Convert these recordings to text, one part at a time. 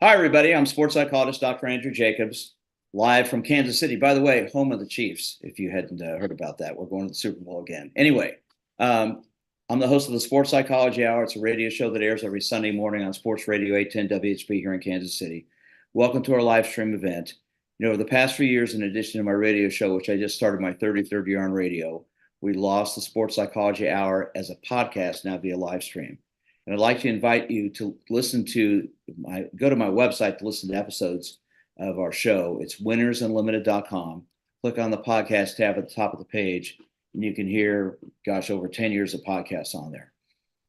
Hi, everybody. I'm sports psychologist Dr. Andrew Jacobs, live from Kansas City. By the way, home of the Chiefs, if you hadn't heard about that. We're going to the Super Bowl again. Anyway, um, I'm the host of the Sports Psychology Hour. It's a radio show that airs every Sunday morning on Sports Radio 810 WHB here in Kansas City. Welcome to our live stream event. Over the past few years, in addition to my radio show, which I just started my 33rd year on radio, we launched the Sports Psychology Hour as a podcast now via live stream. And I'd like to invite you to go to my website to listen to episodes of our show. It's winnersunlimited.com. Click on the podcast tab at the top of the page, and you can hear, over 10 years of podcasts on there.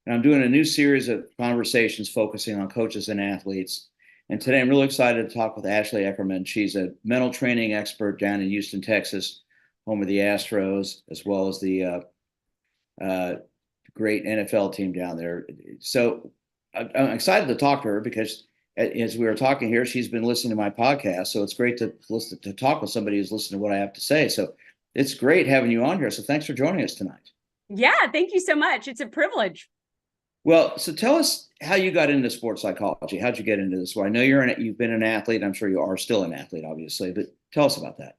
And I'm doing a new series of conversations focusing on coaches and athletes. And today I'm really excited to talk with Ashley Eckermann. She's a mental training expert down in Houston, Texas, home of the Astros, as well as the great NFL team down there. So I'm excited to talk to her because as we were talking here, she's been listening to my podcast. So it's great to listen to talk with somebody who's listening to what I have to say. So it's great having you on here. So thanks for joining us tonight. Yeah, thank you so much. It's a privilege. Well, so tell us how you got into sports psychology. How'd you get into this? Well, I know you've been an athlete. I'm sure you are still an athlete, obviously, but tell us about that.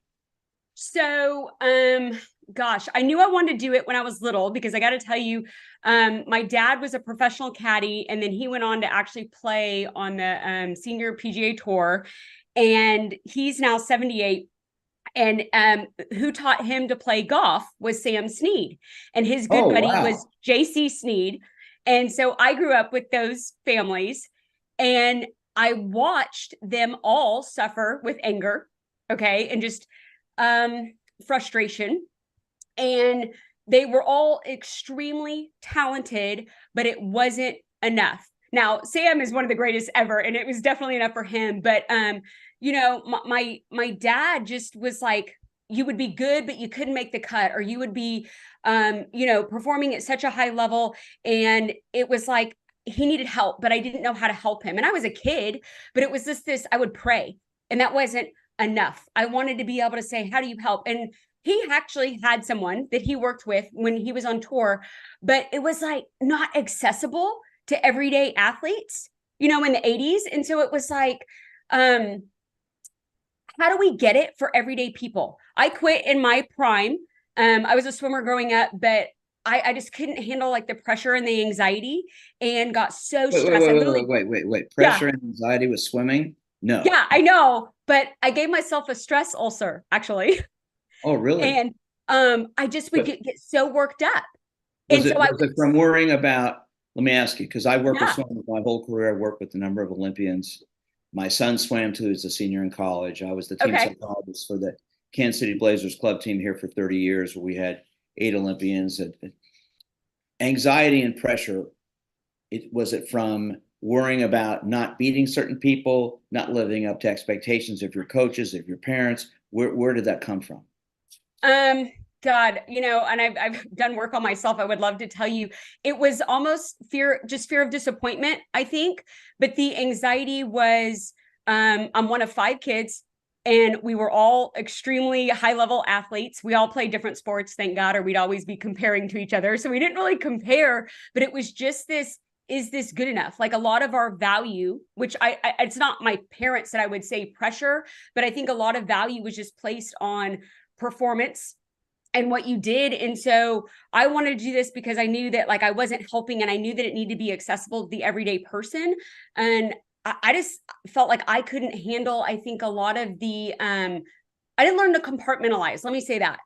So, I knew I wanted to do it when I was little because I got to tell you, my dad was a professional caddy, and then he went on to actually play on the senior PGA Tour, and he's now 78. And who taught him to play golf was Sam Snead, and his good buddy was JC Snead. And so I grew up with those families, and I watched them all suffer with anger, and just frustration. And they were all extremely talented, but it wasn't enough. Now, Sam is one of the greatest ever, and it was definitely enough for him. But my dad just was like, you would be good, but you couldn't make the cut, or you would be performing at such a high level. And it was like he needed help, but I didn't know how to help him. And I was a kid, but it was this I would pray, and that wasn't enough. I wanted to be able to say, how do you help? And he actually had someone that he worked with when he was on tour, but it was like not accessible to everyday athletes, in the 80s. And so it was like, how do we get it for everyday people? I quit in my prime. I was a swimmer growing up, but I just couldn't handle like the pressure and the anxiety, and got so stressed. Wait. Pressure and anxiety with swimming? No. Yeah, I know. But I gave myself a stress ulcer, actually. Oh, really? And I just would get so worked up. Was it from worrying about, let me ask you, because I worked with swimmers my whole career. I worked with a number of Olympians. My son swam too as a senior in college. I was the team psychologist for the Kansas City Blazers club team here for 30 years, where we had 8 Olympians. Anxiety and pressure, was it from worrying about not beating certain people, not living up to expectations of your coaches, of your parents? Where did that come from? God, and I've done work on myself. I would love to tell you, it was almost fear of disappointment, I think. But the anxiety was, I'm one of 5 kids, and we were all extremely high level athletes. We all played different sports, thank God, or we'd always be comparing to each other. So we didn't really compare, but it was just this, is this good enough? Like a lot of our value, which it's not my parents that I would say pressure, but I think a lot of value was just placed on performance and what you did. And so I wanted to do this because I knew that like I wasn't helping, and I knew that it needed to be accessible to the everyday person. And I just felt like I couldn't handle, I think, a lot of the, I didn't learn to compartmentalize. Let me say that.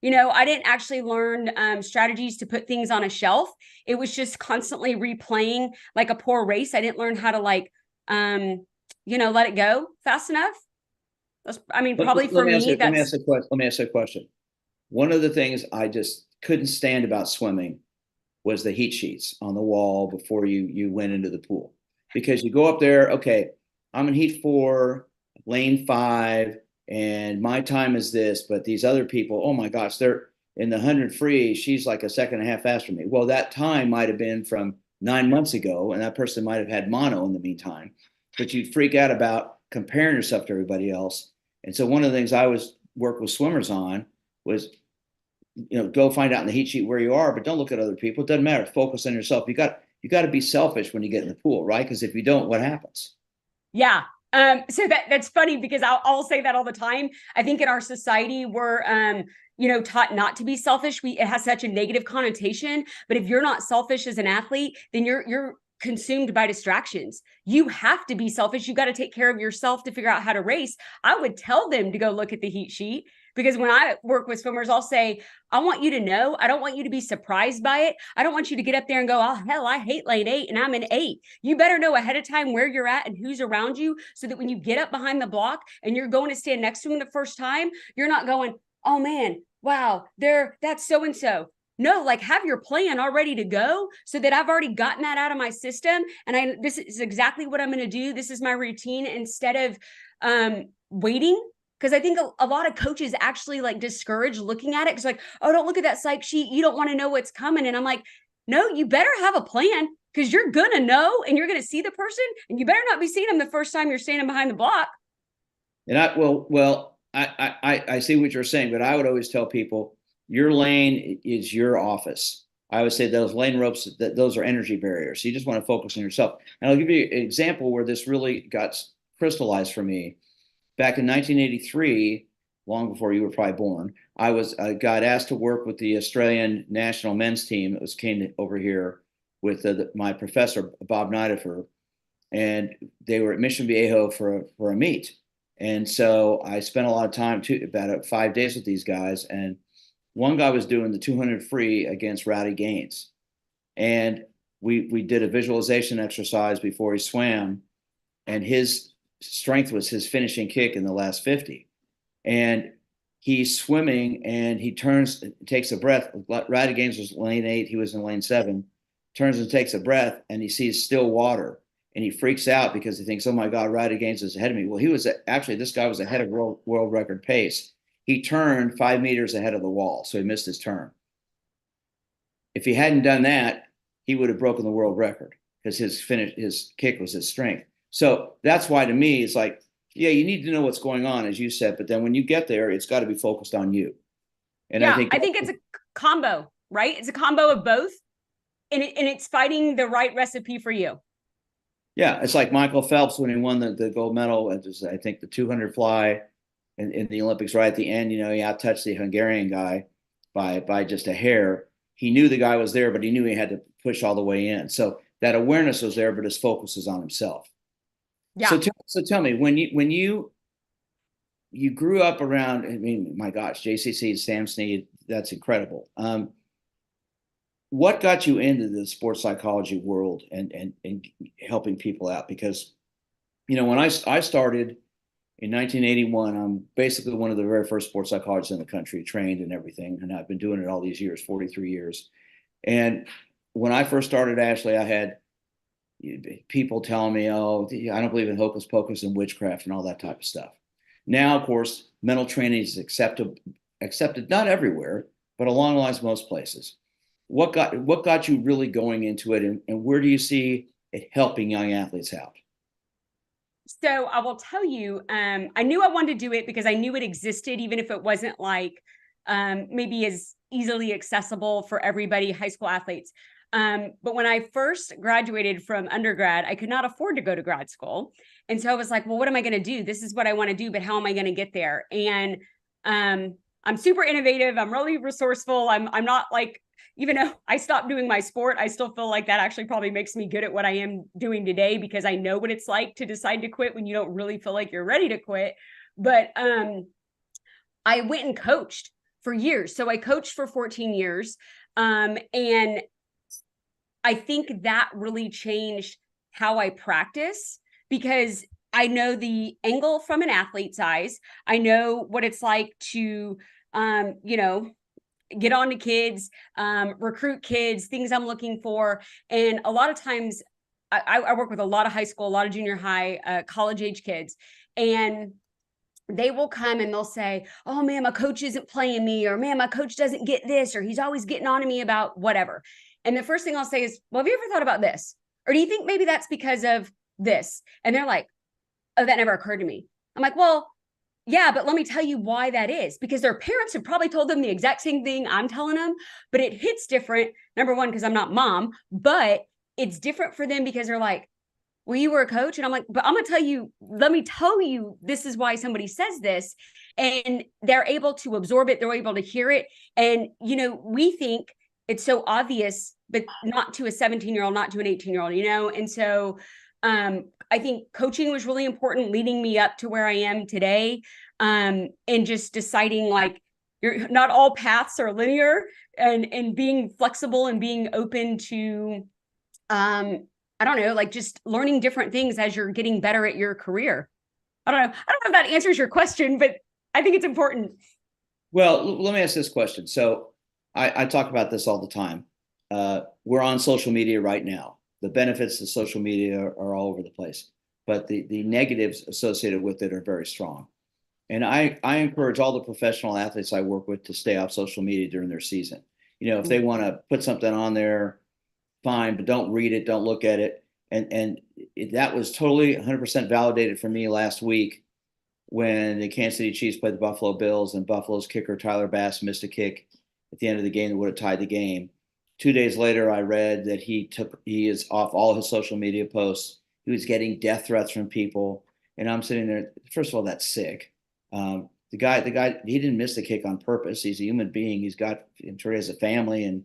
I didn't actually learn strategies to put things on a shelf. It was just constantly replaying like a poor race. I didn't learn how to let it go fast enough. Probably for me. Let me ask you a question. One of the things I just couldn't stand about swimming was the heat sheets on the wall before you went into the pool. Because you go up there, okay, I'm in heat 4, lane 5, and my time is this, but these other people, oh my gosh, they're in the 100 free. She's like a second and a half faster than me. Well, that time might have been from 9 months ago, and that person might have had mono in the meantime. But you'd freak out about comparing yourself to everybody else. And so one of the things I was work with swimmers on was, go find out in the heat sheet where you are, but don't look at other people. It doesn't matter. Focus on yourself. You got to be selfish when you get in the pool, right? Because if you don't, what happens? Yeah. So that's funny because I'll say that all the time. I think in our society we're taught not to be selfish. It has such a negative connotation. But if you're not selfish as an athlete, then you're consumed by distractions. You have to be selfish. You got to take care of yourself to figure out how to race. I would tell them to go look at the heat sheet because when I work with swimmers, I'll say, I want you to know. I don't want you to be surprised by it. I don't want you to get up there and go, oh, hell, I hate lane 8 and I'm an 8. You better know ahead of time where you're at and who's around you so that when you get up behind the block and you're going to stand next to him the first time, you're not going, oh man, wow, that's so-and-so. No, like have your plan all ready to go so that I've already gotten that out of my system. And this is exactly what I'm going to do. This is my routine instead of waiting. Because I think a lot of coaches actually like discourage looking at it. Because like, oh, don't look at that psych sheet. You don't want to know what's coming. And I'm like, no, you better have a plan because you're going to know and you're going to see the person and you better not be seeing them the first time you're standing behind the block. And I see what you're saying, but I would always tell people your lane is your office. I would say those lane ropes, those are energy barriers. So you just want to focus on yourself. And I'll give you an example where this really got crystallized for me. Back in 1983, long before you were probably born, got asked to work with the Australian national men's team. It came over here with my professor Bob Nidifer, and they were at Mission Viejo for a meet. And so I spent a lot of time about 5 days with these guys, and one guy was doing the 200 free against Rowdy Gaines, and we did a visualization exercise before he swam, and his strength was his finishing kick in the last 50. And he's swimming and he turns, takes a breath. Rowdy Gaines was lane 8. He was in lane 7, turns and takes a breath and he sees still water and he freaks out because he thinks, oh my God, Rowdy Gaines is ahead of me. Well, this guy was ahead of world record pace. He turned 5 meters ahead of the wall. So he missed his turn. If he hadn't done that, he would have broken the world record because his kick was his strength. So that's why to me, it's like, yeah, you need to know what's going on, as you said, but then when you get there, it's got to be focused on you. And yeah, I think it's a combo, right? It's a combo of both. And it's fighting the right recipe for you. Yeah, it's like Michael Phelps when he won the gold medal, I think the 200 fly in the Olympics right at the end, he out-touched the Hungarian guy by just a hair. He knew the guy was there, but he knew he had to push all the way in. So that awareness was there, but his focus is on himself. Yeah. So tell me, when you grew up around, I mean, my gosh, JCC, Sam Snead, that's incredible. What got you into the sports psychology world and helping people out? Because, when I started in 1981, I'm basically one of the very first sports psychologists in the country, trained and everything. And I've been doing it all these years, 43 years. And when I first started, Ashley, I had people telling me, oh, I don't believe in hocus pocus and witchcraft and all that type of stuff. Now, of course, mental training is accepted not everywhere, but along the lines of most places. What got you really going into it, and where do you see it helping young athletes out? So I will tell you, I knew I wanted to do it because I knew it existed, even if it wasn't like maybe as easily accessible for everybody, high school athletes. But when I first graduated from undergrad, I could not afford to go to grad school. And so I was like, well, what am I going to do? This is what I want to do, but how am I going to get there? And I'm super innovative. I'm really resourceful. I'm not like, even though I stopped doing my sport, I still feel like that actually probably makes me good at what I am doing today because I know what it's like to decide to quit when you don't really feel like you're ready to quit. But I went and coached for years. So I coached for 14 years. And I think that really changed how I practice because I know the angle from an athlete's eyes. I know what it's like to, get on to kids, recruit kids, things I'm looking for. And a lot of times I work with a lot of high school, a lot of junior high, college age kids. And they will come and they'll say, oh man, my coach isn't playing me, or man, my coach doesn't get this, or he's always getting on to me about whatever. And the first thing I'll say is, well, have you ever thought about this? Or do you think maybe that's because of this? And they're like, oh, that never occurred to me. I'm like, well, yeah, but let me tell you why that is. Because their parents have probably told them the exact same thing I'm telling them, but it hits different. Number one, because I'm not mom, but it's different for them because they're like, well, you were a coach. And I'm like, but I'm going to tell you, let me tell you, this is why somebody says this. And they're able to absorb it. They're able to hear it. And, we think it's so obvious, but not to a 17-year-old, not to an 18-year-old, And so I think coaching was really important, leading me up to where I am today. And just deciding like, not all paths are linear, and being flexible and being open to, I don't know, like just learning different things as you're getting better at your career. I don't know. I don't know if that answers your question, but I think it's important. Well, let me ask this question. So I talk about this all the time. We're on social media right now. The benefits of social media are all over the place, but the negatives associated with it are very strong. And I encourage all the professional athletes I work with to stay off social media during their season. If they want to put something on there, fine, but don't read it, don't look at it. And that was totally 100% validated for me last week when the Kansas City Chiefs played the Buffalo Bills and Buffalo's kicker Tyler Bass missed a kick at the end of the game that would have tied the game. 2 days later, I read that he is off all his social media posts. He was getting death threats from people, and I'm sitting there. First of all, that's sick. The guy, he didn't miss the kick on purpose. He's a human being. I'm sure he has a family and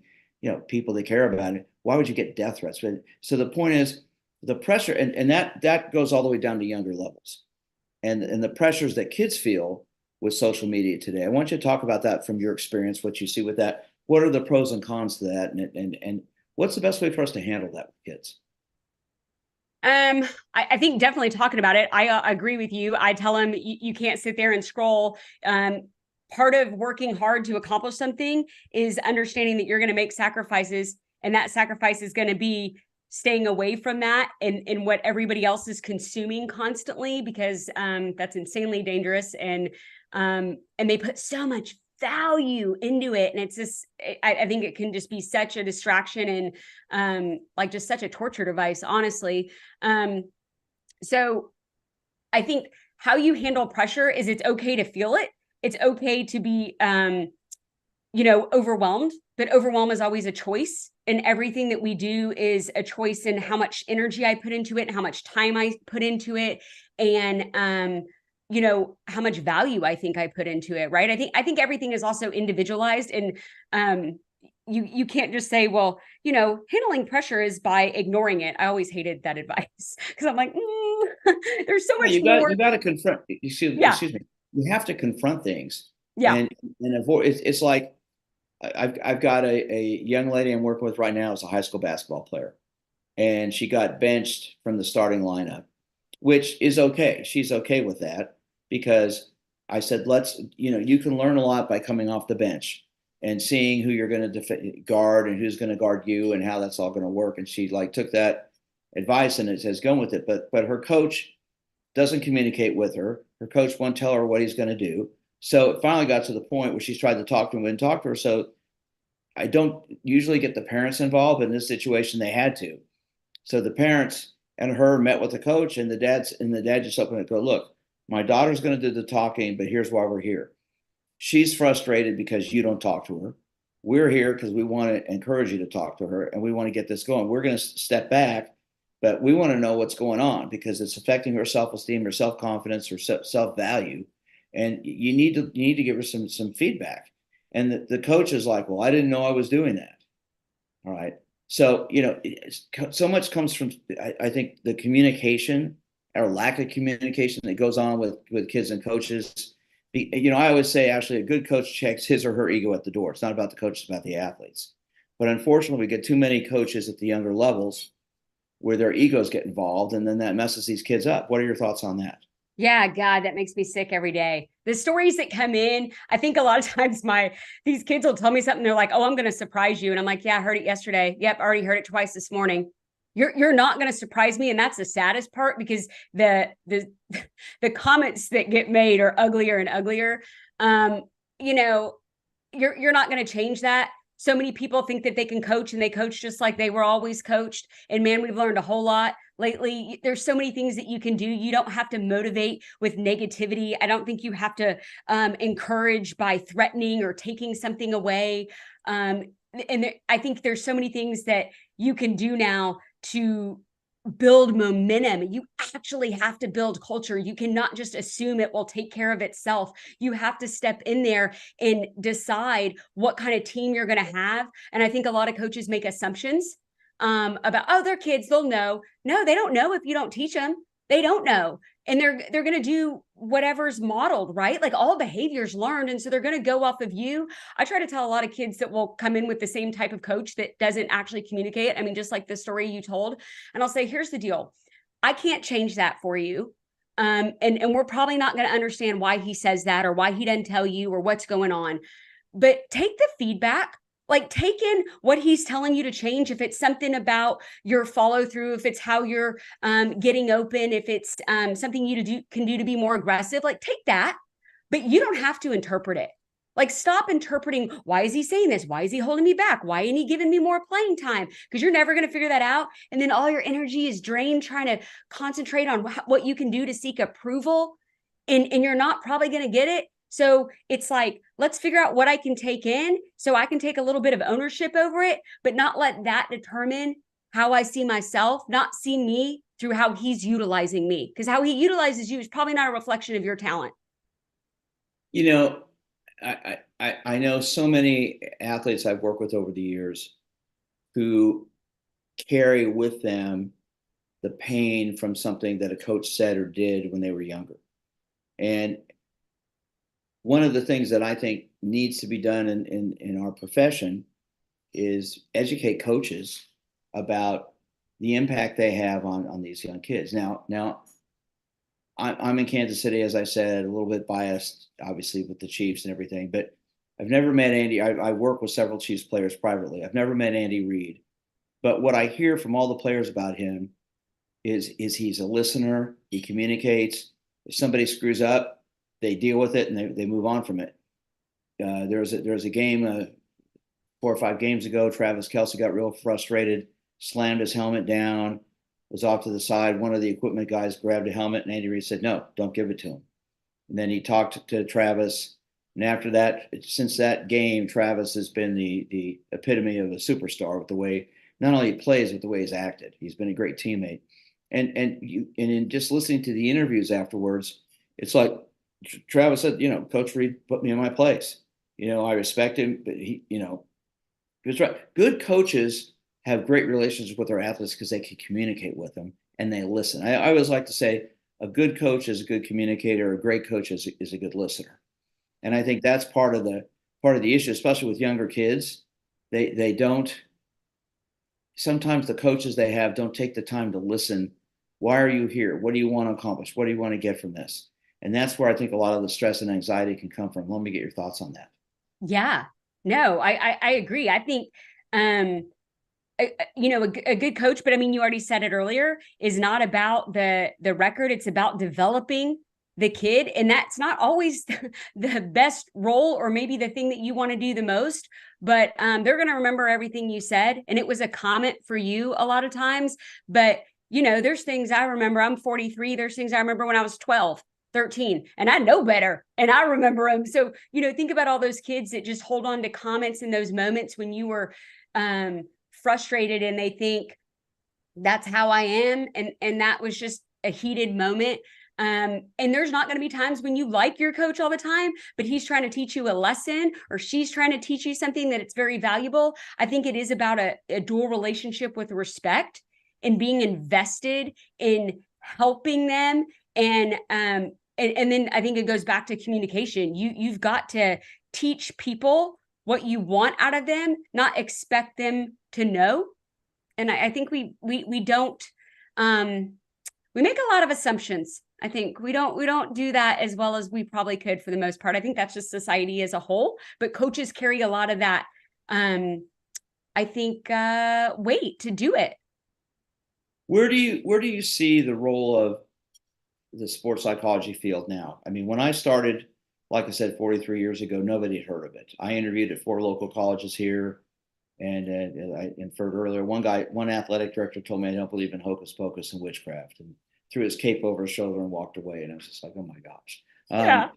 people that care about it. Why would you get death threats? But so the point is the pressure, and that goes all the way down to younger levels, and the pressures that kids feel with social media today. I want you to talk about that from your experience, what you see with that. What are the pros and cons to that, and what's the best way for us to handle that with kids? I think definitely talking about it. I agree with you. I tell them you can't sit there and scroll. Part of working hard to accomplish something is understanding that you're going to make sacrifices, and that sacrifice is going to be staying away from that and what everybody else is consuming constantly, because that's insanely dangerous. And they put so much value into it, and it's just, I think it can just be such a distraction and like just such a torture device, honestly. So I think how you handle pressure is, it's okay to feel it. It's okay to be overwhelmed, but overwhelm is always a choice, and everything that we do is a choice in how much energy I put into it and how much time I put into it, and how much value I think I put into it, right? I think everything is also individualized, and you can't just say, well, handling pressure is by ignoring it. I always hated that advice because I'm like, there's so much more. You got to confront. Excuse me. You have to confront things, yeah, and avoid. It's like I've got a young lady I'm working with right now as a high school basketball player, and she got benched from the starting lineup, which is okay. She's okay with that because I said, you can learn a lot by coming off the bench and seeing who you're going to guard and who's going to guard you and how that's all going to work. And she took that advice and has gone with it. But her coach doesn't communicate with her. Her coach won't tell her what he's going to do. So it finally got to the point where she's tried to talk to him and talk to her. So I don't usually get the parents involved, but in this situation they had to. So the parents and her met with the coach, and the dad just opened and go, look, my daughter's going to do the talking, but here's why we're here. She's frustrated because you don't talk to her. We're here because we want to encourage you to talk to her, and we want to get this going. We're going to step back, but we want to know what's going on because it's affecting her self-esteem, her self-confidence, her self-value, and you need to give her some feedback. And the coach is like, well, I didn't know I was doing that. All right. So, so much comes from, I think, the communication or lack of communication that goes on with kids and coaches. I always say, Ashley, a good coach checks his or her ego at the door. It's not about the coach, it's about the athletes. But unfortunately, we get too many coaches at the younger levels where their egos get involved, and then that messes these kids up. What are your thoughts on that? Yeah, God, that makes me sick every day. The stories that come in, I think a lot of times these kids will tell me something. They're like, oh, I'm going to surprise you. And I'm like, yeah, I heard it yesterday. Yep. Already heard it twice this morning. You're not going to surprise me. And that's the saddest part, because the comments that get made are uglier and uglier. You're not going to change that. So many people think that they can coach, and they coach just like they were always coached. And man, we've learned a whole lot lately. There's so many things that you can do. You don't have to motivate with negativity. I don't think you have to encourage by threatening or taking something away. I think there's so many things that you can do now to build momentum. You actually have to build culture. You cannot just assume it will take care of itself. You have to step in there and decide what kind of team you're going to have. And I think a lot of coaches make assumptions about, oh, they're kids, they'll know. No, they don't know if you don't teach them. They don't know. And they're going to do whatever's modeled, right? Like all behaviors learned. And so they're going to go off of you. I try to tell a lot of kids that will come in with the same type of coach that doesn't actually communicate. I mean, just like the story you told. And I'll say, here's the deal. I can't change that for you. And we're probably not going to understand why he says that or why he doesn't tell you or what's going on. But take the feedback, like take in what he's telling you to change. If it's something about your follow through, if it's how you're getting open, if it's something you can do to be more aggressive, like take that, but you don't have to interpret it. Like stop interpreting, why is he saying this? Why is he holding me back? Why isn't he giving me more playing time? Because you're never going to figure that out. And then all your energy is drained trying to concentrate on what you can do to seek approval. And you're not probably going to get it. So it's like, let's figure out what I can take in so I can take a little bit of ownership over it, but not let that determine how I see myself, not see me through how he's utilizing me. Because how he utilizes you is probably not a reflection of your talent. You know, I know so many athletes I've worked with over the years who carry with them the pain from something that a coach said or did when they were younger. And one of the things that I think needs to be done in our profession is educate coaches about the impact they have on these young kids. Now I'm in Kansas City, as I said, a little bit biased, obviously, with the Chiefs and everything, but I've never met Andy. I work with several Chiefs players privately. I've never met Andy Reid. But what I hear from all the players about him is he's a listener. He communicates. If somebody screws up, they deal with it and they move on from it. There was a game 4 or 5 games ago. Travis Kelce got real frustrated, slammed his helmet down, was off to the side. One of the equipment guys grabbed a helmet, and Andy Reid said, "No, don't give it to him." And then he talked to Travis. And after that, since that game, Travis has been the epitome of a superstar with the way not only he plays, but the way he's acted. He's been a great teammate. And in just listening to the interviews afterwards, it's like Travis said, Coach Reid put me in my place. I respect him, but it's right. Good coaches have great relationships with their athletes because they can communicate with them and they listen. I always like to say a good coach is a good communicator. A great coach is a good listener. And I think that's part of the issue, especially with younger kids. They don't. Sometimes the coaches they have don't take the time to listen. Why are you here? What do you want to accomplish? What do you want to get from this? And that's where I think a lot of the stress and anxiety can come from. Let me get your thoughts on that. Yeah, no, I agree. I think, a good coach, but I mean, you already said it earlier, is not about the record. It's about developing the kid. And that's not always the best role or maybe the thing that you want to do the most, but they're going to remember everything you said. And it was a comment for you a lot of times, but there's things I remember. I'm 43. There's things I remember when I was 12, 13, and I know better and I remember them. So, think about all those kids that just hold on to comments in those moments when you were frustrated and they think that's how I am. And that was just a heated moment. And there's not going to be times when you like your coach all the time, but he's trying to teach you a lesson or she's trying to teach you something that it's very valuable. I think it is about a dual relationship with respect and being invested in helping them. And then I think it goes back to communication. You've got to teach people what you want out of them, not expect them to know. And I think we don't, we make a lot of assumptions. I think we don't do that as well as we probably could for the most part. I think that's just society as a whole, but coaches carry a lot of that, I think, weight to do it. Where do you see the role of the sports psychology field now? I mean, when I started, like I said, 43 years ago, nobody had heard of it. I interviewed at 4 local colleges here. And I inferred earlier, one athletic director told me I don't believe in hocus pocus and witchcraft, and threw his cape over his shoulder and walked away. And I was just like, oh my gosh. Yeah.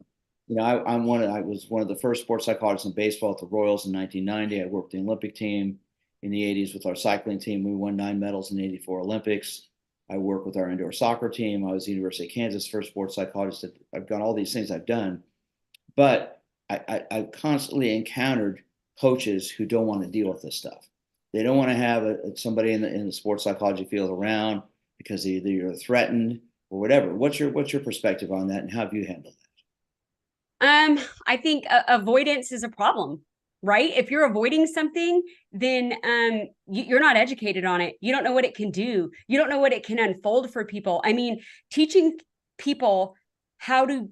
I was one of the first sports psychologists in baseball at the Royals in 1990. I worked the Olympic team in the 80s with our cycling team. We won 9 medals in the 84 Olympics. I work with our indoor soccer team. I was at the University of Kansas first sports psychologist. I've got all these things I've done, but I've constantly encountered coaches who don't want to deal with this stuff. They don't want to have somebody in the sports psychology field around because either you're threatened or whatever. What's your perspective on that, and how have you handled that? I think avoidance is a problem, right? If you're avoiding something, then you're not educated on it. You don't know what it can do. You don't know what it can unfold for people. I mean, teaching people how to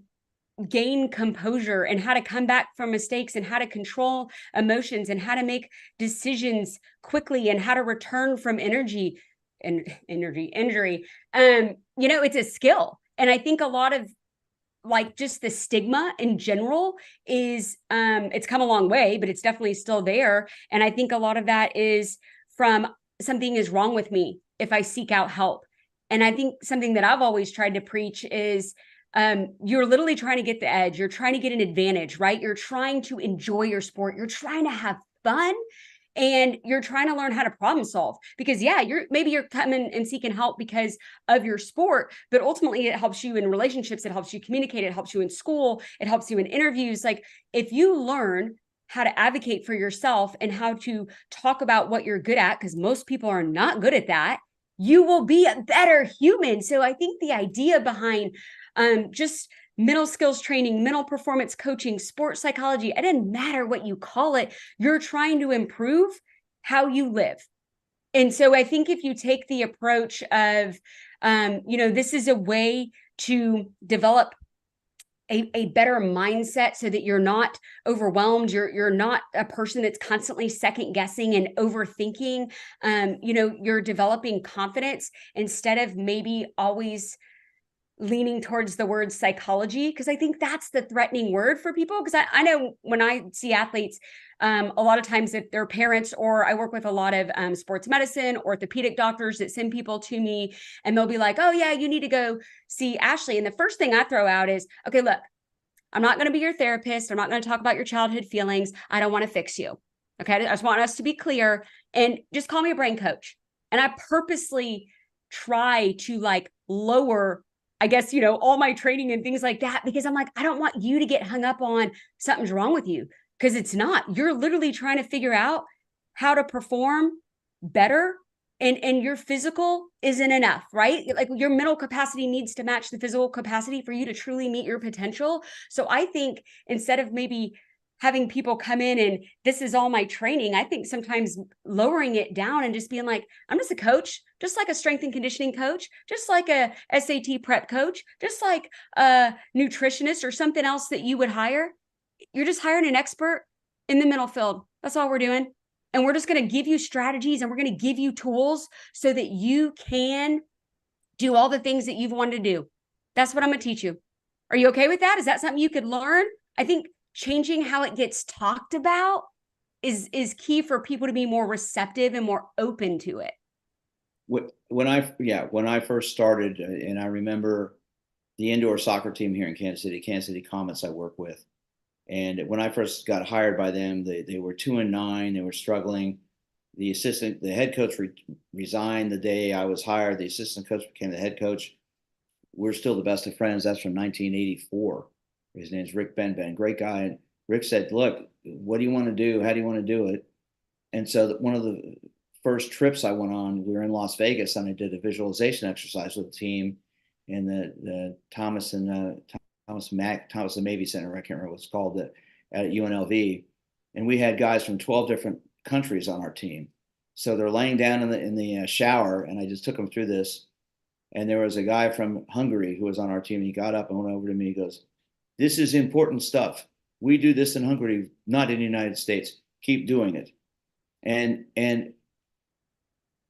gain composure and how to come back from mistakes and how to control emotions and how to make decisions quickly and how to return from energy and injury. It's a skill. And I think a lot of like just the stigma in general is it's come a long way, but it's definitely still there. And I think a lot of that is from something is wrong with me if I seek out help. And I think something that I've always tried to preach is you're literally trying to get the edge. You're trying to get an advantage, right? You're trying to enjoy your sport. You're trying to have fun and you're trying to learn how to problem solve because you're coming and seeking help because of your sport, but ultimately it helps you in relationships, it helps you communicate, it helps you in school, it helps you in interviews. Like if you learn how to advocate for yourself and how to talk about what you're good at, because most people are not good at that, you will be a better human. So I think the idea behind just mental skills training, mental performance coaching, sports psychology, it doesn't matter what you call it, you're trying to improve how you live. And so I think if you take the approach of, this is a way to develop a better mindset so that you're not overwhelmed, you're not a person that's constantly second guessing and overthinking, you're developing confidence instead of maybe always leaning towards the word psychology, because I think that's the threatening word for people. Because I know when I see athletes, a lot of times if their parents, or I work with a lot of sports medicine, orthopedic doctors that send people to me and they'll be like, oh yeah, you need to go see Ashley. And the first thing I throw out is, okay, look, I'm not going to be your therapist. I'm not going to talk about your childhood feelings. I don't want to fix you. Okay. I just want us to be clear and just call me a brain coach. And I purposely try to like lower, I guess, all my training and things like that, because I'm like, I don't want you to get hung up on something's wrong with you, because it's not. You're literally trying to figure out how to perform better, and your physical isn't enough, right? Like your mental capacity needs to match the physical capacity for you to truly meet your potential. So I think instead of maybe having people come in and this is all my training, I think sometimes lowering it down and just being like, I'm just a coach, just like a strength and conditioning coach, just like a SAT prep coach, just like a nutritionist or something else that you would hire. You're just hiring an expert in the mental field. That's all we're doing. And we're just going to give you strategies and we're going to give you tools so that you can do all the things that you've wanted to do. That's what I'm going to teach you. Are you okay with that? Is that something you could learn? I think changing how it gets talked about is key for people to be more receptive and more open to it. When I first started, and I remember the indoor soccer team here in Kansas City Comets I work with. And when I first got hired by them, they were 2-9. They were struggling. The head coach resigned the day I was hired. The assistant coach became the head coach. We're still the best of friends. That's from 1984. His name's Rick Benben, great guy. And Rick said, "Look, what do you want to do? How do you want to do it?" And so one of the first trips I went on, we were in Las Vegas, and I did a visualization exercise with the team in the Thomas and Thomas and Mabee Center. I can't remember what it's called, at UNLV. And we had guys from 12 different countries on our team. So they're laying down in the shower, and I just took them through this. And there was a guy from Hungary who was on our team. And he got up and went over to me. He goes, "This is important stuff. We do this in Hungary, not in the United States. Keep doing it." And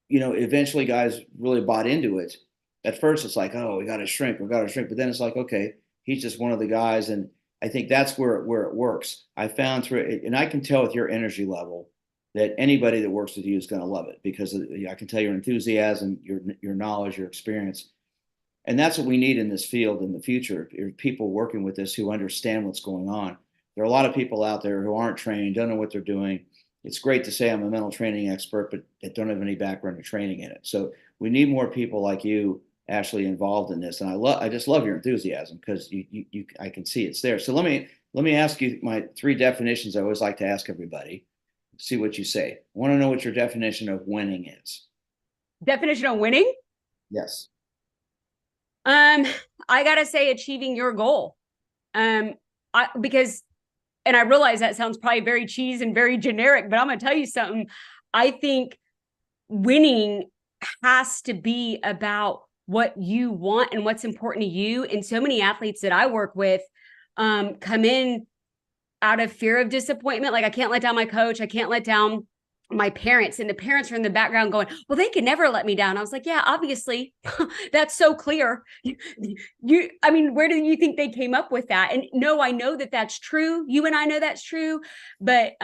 eventually guys really bought into it. At first, it's like, "Oh, we got to shrink. But then it's like, okay, he's just one of the guys. And I think that's where it works. I found through it, and I can tell with your energy level that anybody that works with you is going to love it, because I can tell your enthusiasm, your knowledge, your experience. And that's what we need in this field in the future, people working with us who understand what's going on. There are a lot of people out there who aren't trained, don't know what they're doing. It's great to say I'm a mental training expert, but they don't have any background or training in it. So we need more people like you, Ashley, involved in this. And I just love your enthusiasm because I can see it's there. So let me ask you my three definitions I always like to ask everybody. See what you say. I want to know what your definition of winning is. Definition of winning? Yes. I gotta say achieving your goal. Because and I realize that sounds probably very cheese and very generic, but I'm gonna tell you something. I think winning has to be about what you want and what's important to you. And so many athletes that I work with come in out of fear of disappointment. Like, I can't let down my coach. I can't let down my parents. And the parents are in the background going, well, they can never let me down. I was like, yeah, obviously. That's so clear. I mean, where do you think they came up with that? And no, I know that that's true. You and I know that's true, but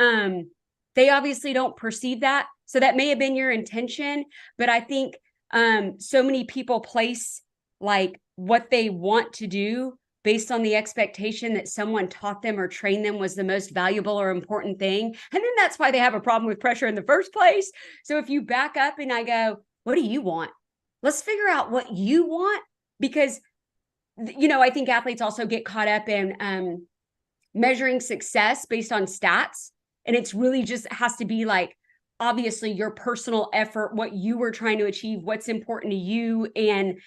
they obviously don't perceive that. So that may have been your intention, but I think so many people place like what they want to do based on the expectation that someone taught them or trained them was the most valuable or important thing. And then that's why they have a problem with pressure in the first place. So if you back up and I go, what do you want? Let's figure out what you want, because, I think athletes also get caught up in measuring success based on stats. And it's really just has to be like, obviously your personal effort, what you were trying to achieve, what's important to you. And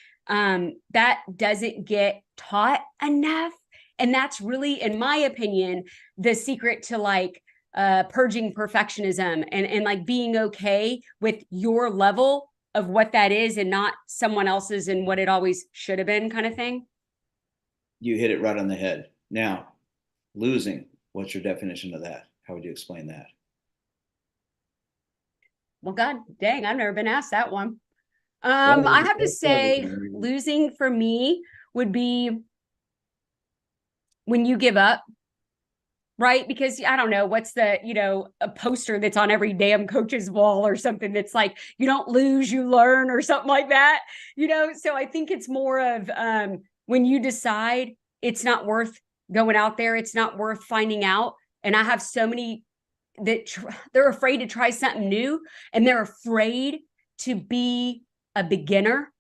that doesn't get taught enough. And that's really, in my opinion, the secret to like purging perfectionism and like being okay with your level of what that is and not someone else's and what it always should have been, kind of thing. You hit it right on the head. Now, losing, what's your definition of that? How would you explain that? Well, God dang, I've never been asked that one. Well, I have to say, losing for me would be when you give up, right? Because I don't know, what's a poster that's on every damn coach's wall or something that's like, you don't lose, you learn, or something like that, So I think it's more of when you decide it's not worth going out there, it's not worth finding out. And I have so many that they're afraid to try something new, and they're afraid to be a beginner.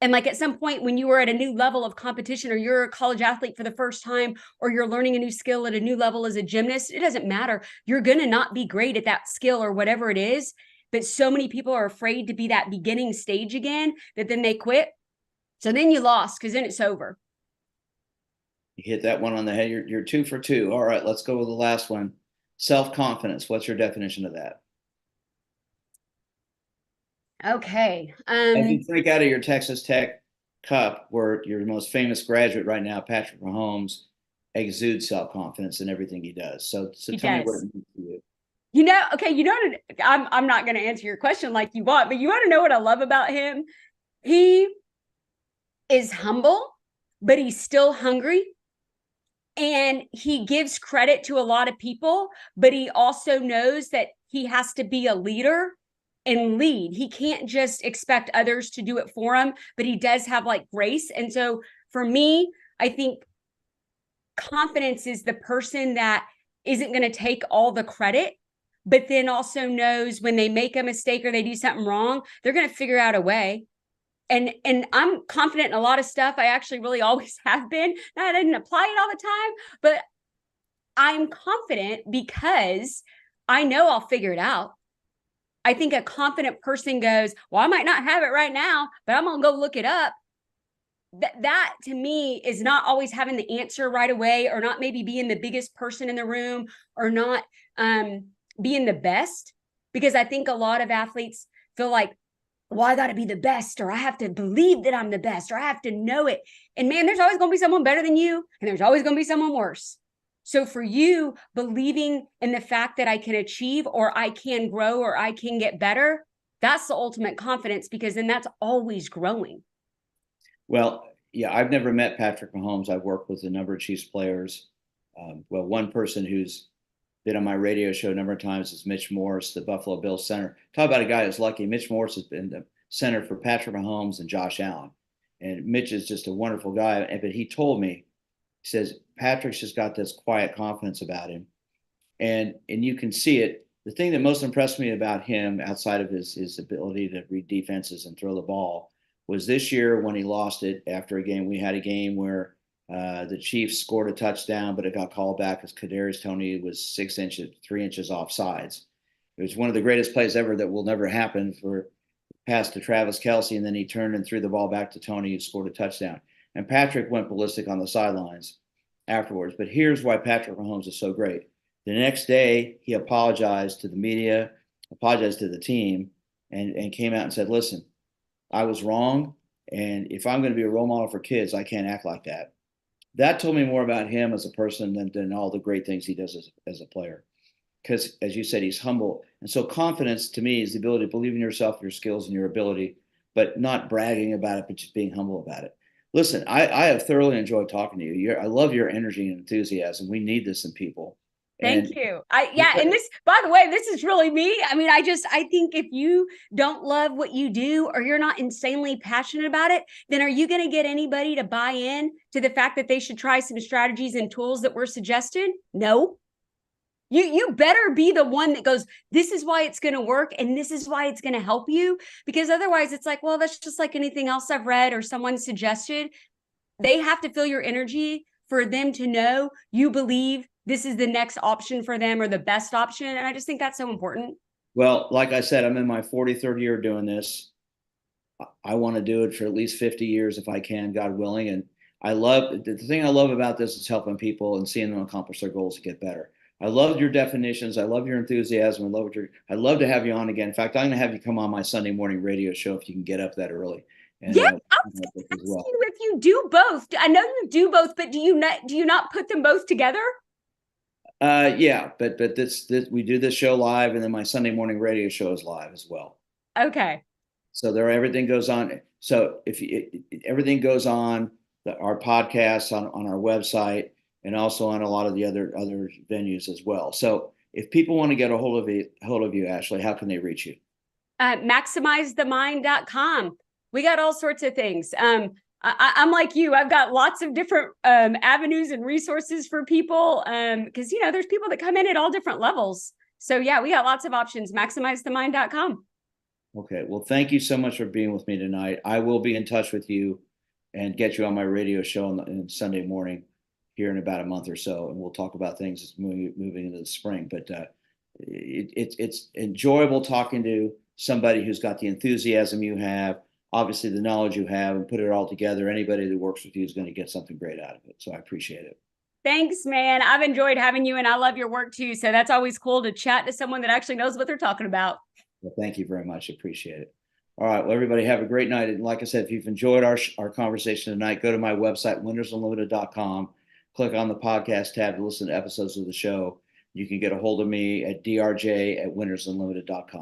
And like at some point when you are at a new level of competition, or you're a college athlete for the first time, or you're learning a new skill at a new level as a gymnast, it doesn't matter. You're going to not be great at that skill or whatever it is. But so many people are afraid to be that beginning stage again that then they quit. So then you lost, because then it's over. You hit that one on the head. You're 2 for 2. All right, let's go with the last one. Self-confidence. What's your definition of that? Okay. As you drink out of your Texas Tech cup, where your most famous graduate right now, Patrick Mahomes, exudes self-confidence in everything he does. So tell me what it means to you. Okay, I'm not going to answer your question like you want, but you want to know what I love about him? He is humble, but he's still hungry. And he gives credit to a lot of people, but he also knows that he has to be a leader and lead. He can't just expect others to do it for him, but he does have like grace. And so for me, I think confidence is the person that isn't going to take all the credit, but then also knows when they make a mistake or they do something wrong, they're going to figure out a way. And I'm confident in a lot of stuff. I actually really always have been. I didn't apply it all the time, but I'm confident because I know I'll figure it out. I think a confident person goes, well, I might not have it right now, but I'm going to go look it up. That to me is not always having the answer right away, or not maybe being the biggest person in the room, or not being the best. Because I think a lot of athletes feel like, well, I got to be the best, or I have to believe that I'm the best, or I have to know it. And man, there's always going to be someone better than you, and there's always going to be someone worse. So for you, believing in the fact that I can achieve, or I can grow, or I can get better, that's the ultimate confidence, because then that's always growing. Well, yeah, I've never met Patrick Mahomes. I've worked with a number of Chiefs players. Well, one person who's been on my radio show a number of times is Mitch Morse, the Buffalo Bills center. Talk about a guy who's lucky. Mitch Morse has been the center for Patrick Mahomes and Josh Allen. And Mitch is just a wonderful guy. But he told me, he says, Patrick's just got this quiet confidence about him. And you can see it the thing that most impressed me about him, outside of his ability to read defenses and throw the ball, was this year when he lost it after a game. We had a game where the Chiefs scored a touchdown, but it got called back because Kadarius Toney was 6 inches, 3 inches off sides. It was one of the greatest plays ever that will never happen, for pass to Travis Kelce, and then he turned and threw the ball back to Toney, who scored a touchdown. And Patrick went ballistic on the sidelines afterwards. But here's why Patrick Mahomes is so great. The next day, he apologized to the media, apologized to the team, and came out and said, listen, I was wrong. And if I'm going to be a role model for kids, I can't act like that. That told me more about him as a person than all the great things he does as a player. Because, as you said, he's humble. And so confidence to me is the ability to believe in yourself, your skills, and your ability, but not bragging about it, but just being humble about it. Listen, I have thoroughly enjoyed talking to you. I love your energy and enthusiasm. We need this in people. Thank you. And this, by the way, this is really me. I mean, I think if you don't love what you do, or you're not insanely passionate about it, then are you going to get anybody to buy in to the fact that they should try some strategies and tools that were suggested? No. You better be the one that goes, this is why it's going to work, and this is why it's going to help you. Because otherwise it's like, well, that's just like anything else I've read or someone suggested. They have to feel your energy for them to know you believe this is the next option for them, or the best option. And I just think that's so important. Well, like I said, I'm in my 43rd year doing this. I want to do it for at least 50 years if I can, God willing. And I love the thing I love about this is helping people and seeing them accomplish their goals to get better. I love your definitions. I love your enthusiasm. I'd love to have you on again. In fact, I'm going to have you come on my Sunday morning radio show if you can get up that early. And, yeah, I was going to ask you if you do both. I know you do both, but do you not put them both together? Yeah, but this we do this show live, and then my Sunday morning radio show is live as well. Okay. So everything goes on. So everything goes on our podcasts on our website, and also on a lot of the other venues as well. So if people want to get a hold of you, Ashley, how can they reach you? MaximizeTheMind.com. We got all sorts of things. I'm like you. I've got lots of different avenues and resources for people, because there's people that come in at all different levels. So yeah, we got lots of options. MaximizeTheMind.com. Okay. Well, thank you so much for being with me tonight. I will be in touch with you and get you on my radio show on Sunday morning here in about a month or so, and we'll talk about things moving into the spring. But it's enjoyable talking to somebody who's got the enthusiasm you have, obviously the knowledge you have, and put it all together. Anybody that works with you is going to get something great out of it. So I appreciate it. Thanks, man. I've enjoyed having you, and I love your work too. So that's always cool to chat to someone that actually knows what they're talking about. Well, thank you very much. Appreciate it. All right. Well, everybody have a great night. And like I said, if you've enjoyed our conversation tonight, go to my website, winnersunlimited.com, click on the podcast tab to listen to episodes of the show. You can get a hold of me at drj@winnersunlimited.com.